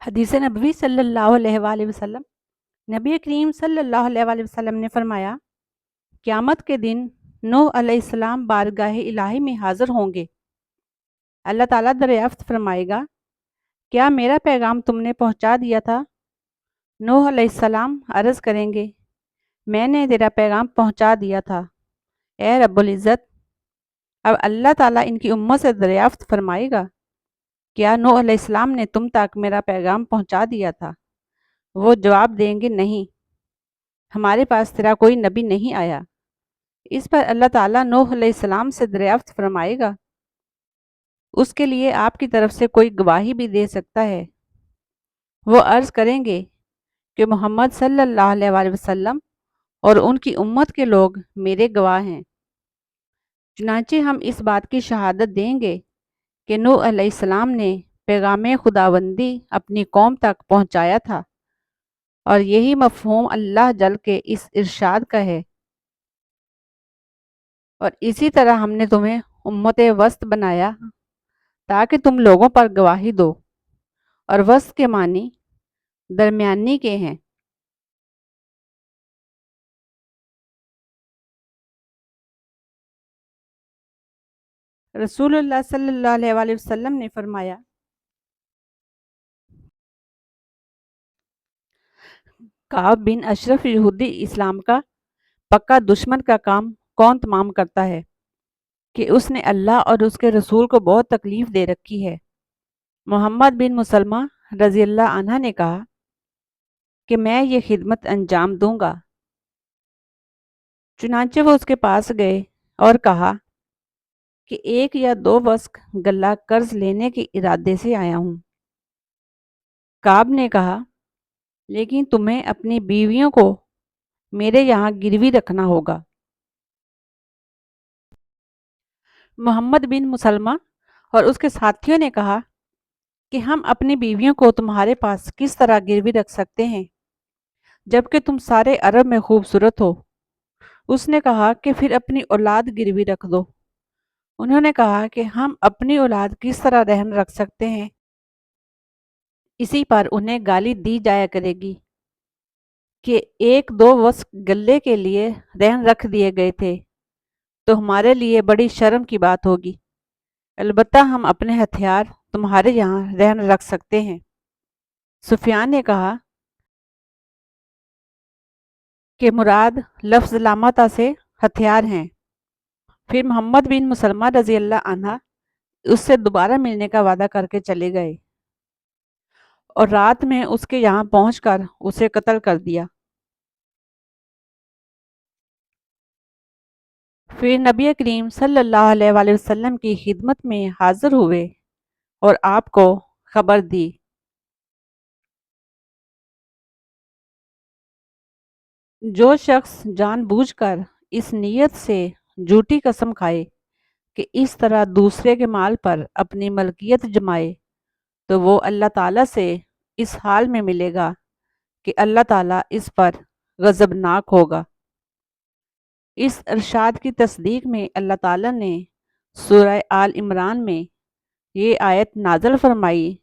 حدیث نبوی صلی اللہ علیہ وآلہ وسلم، نبی کریم صلی اللہ علیہ وآلہ وسلم نے فرمایا، قیامت کے دن نوح علیہ السلام بارگاہ الہی میں حاضر ہوں گے۔ اللہ تعالیٰ دریافت فرمائے گا، کیا میرا پیغام تم نے پہنچا دیا تھا؟ نوح علیہ السلام عرض کریں گے، میں نے تیرا پیغام پہنچا دیا تھا اے رب العزت۔ اب اللہ تعالیٰ ان کی امت سے دریافت فرمائے گا، کیا نوح علیہ السلام نے تم تک میرا پیغام پہنچا دیا تھا؟ وہ جواب دیں گے، نہیں، ہمارے پاس تیرا کوئی نبی نہیں آیا۔ اس پر اللہ تعالیٰ نوح علیہ السلام سے دریافت فرمائے گا، اس کے لیے آپ کی طرف سے کوئی گواہی بھی دے سکتا ہے؟ وہ عرض کریں گے کہ محمد صلی اللہ علیہ وآلہ وسلم اور ان کی امت کے لوگ میرے گواہ ہیں۔ چنانچہ ہم اس بات کی شہادت دیں گے کہ نوح علیہ السلام نے پیغام خداوندی اپنی قوم تک پہنچایا تھا، اور یہی مفہوم اللہ جل کے اس ارشاد کا ہے، اور اسی طرح ہم نے تمہیں امت وسط بنایا تاکہ تم لوگوں پر گواہی دو، اور وسط کے معنی درمیانی کے ہیں۔ رسول اللہ صلی اللہ علیہ وآلہ وسلم نے فرمایا، کعب بن اشرف یہودی اسلام کا پکا دشمن کا کام کون تمام کرتا ہے کہ اس نے اللہ اور اس کے رسول کو بہت تکلیف دے رکھی ہے؟ محمد بن مسلمہ رضی اللہ عنہ نے کہا کہ میں یہ خدمت انجام دوں گا۔ چنانچہ وہ اس کے پاس گئے اور کہا کہ 1 یا 2 وسق غلہ قرض لینے کے ارادے سے آیا ہوں۔ کعب نے کہا، لیکن تمہیں اپنی بیویوں کو میرے یہاں گروی رکھنا ہوگا۔ محمد بن مسلمہ اور اس کے ساتھیوں نے کہا کہ ہم اپنی بیویوں کو تمہارے پاس کس طرح گروی رکھ سکتے ہیں جبکہ تم سارے عرب میں خوبصورت ہو؟ اس نے کہا کہ پھر اپنی اولاد گروی رکھ دو۔ انہوں نے کہا کہ ہم اپنی اولاد کس طرح رہن رکھ سکتے ہیں؟ اسی پر انہیں گالی دی جایا کرے گی کہ 1-2 وسق غلے کے لیے رہن رکھ دیے گئے تھے تو ہمارے لیے بڑی شرم کی بات ہوگی، البتہ ہم اپنے ہتھیار تمہارے یہاں رہن رکھ سکتے ہیں۔ سفیان نے کہا کہ مراد لفظ لامتا سے ہتھیار ہیں۔ پھر محمد بن مسلمہ رضی اللہ عنہ اس سے دوبارہ ملنے کا وعدہ کر کے چلے گئے اور رات میں اس کے یہاں پہنچ کر اسے قتل کر دیا۔ پھر نبی کریم صلی اللہ علیہ وآلہ وسلم کی خدمت میں حاضر ہوئے اور آپ کو خبر دی، جو شخص جان بوجھ کر اس نیت سے جھوٹی قسم کھائے کہ اس طرح دوسرے کے مال پر اپنی ملکیت جمائے تو وہ اللہ تعالیٰ سے اس حال میں ملے گا کہ اللہ تعالیٰ اس پر غضبناک ہوگا۔ اس ارشاد کی تصدیق میں اللہ تعالیٰ نے سورہ آل عمران میں یہ آیت نازل فرمائی،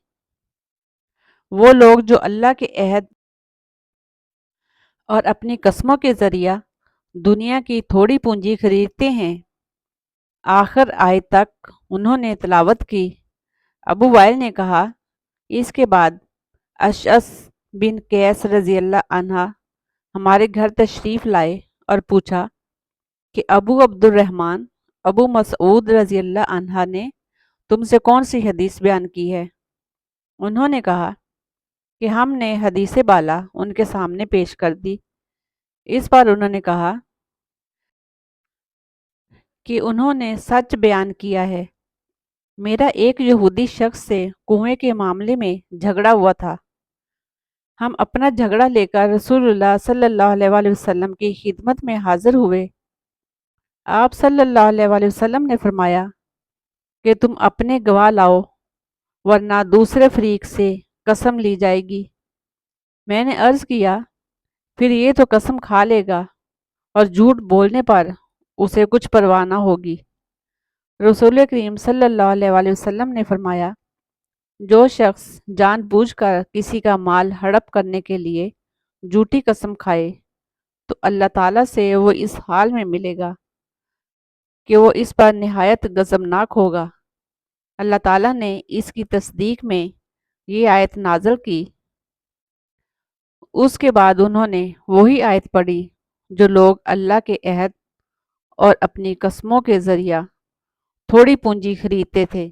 وہ لوگ جو اللہ کے عہد اور اپنی قسموں کے ذریعہ دنیا کی تھوڑی پونجی خریدتے ہیں، آخر آیت تک انہوں نے تلاوت کی۔ ابو وائل نے کہا، اس کے بعد اشعث بن قیس رضی اللہ عنہ ہمارے گھر تشریف لائے اور پوچھا کہ ابو عبد الرحمن ابو مسعود رضی اللہ عنہ نے تم سے کون سی حدیث بیان کی ہے؟ انہوں نے کہا کہ ہم نے حدیث بالا ان کے سامنے پیش کر دی۔ اس پر انہوں نے کہا کہ انہوں نے سچ بیان کیا ہے، میرا ایک یہودی شخص سے کنویں کے معاملے میں جھگڑا ہوا تھا۔ ہم اپنا جھگڑا لے کر رسول اللہ صلی اللہ علیہ وآلہ وسلم کی خدمت میں حاضر ہوئے۔ آپ صلی اللہ علیہ وآلہ وسلم نے فرمایا کہ تم اپنے گواہ لاؤ ورنہ دوسرے فریق سے قسم لی جائے گی۔ میں نے عرض کیا، پھر یہ تو قسم کھا لے گا اور جھوٹ بولنے پر اسے کچھ پرواہ نہ ہوگی۔ رسول کریم صلی اللہ علیہ وآلہ وسلم نے فرمایا، جو شخص جان بوجھ کر کسی کا مال ہڑپ کرنے کے لیے جھوٹی قسم کھائے تو اللہ تعالیٰ سے وہ اس حال میں ملے گا کہ وہ اس پر نہایت غضبناک ہوگا۔ اللہ تعالیٰ نے اس کی تصدیق میں یہ آیت نازل کی۔ اس کے بعد انہوں نے وہی آیت پڑھی جو لوگ اللہ کے عہد اور اپنی قسموں کے ذریعہ تھوڑی پونجی خریدتے تھے۔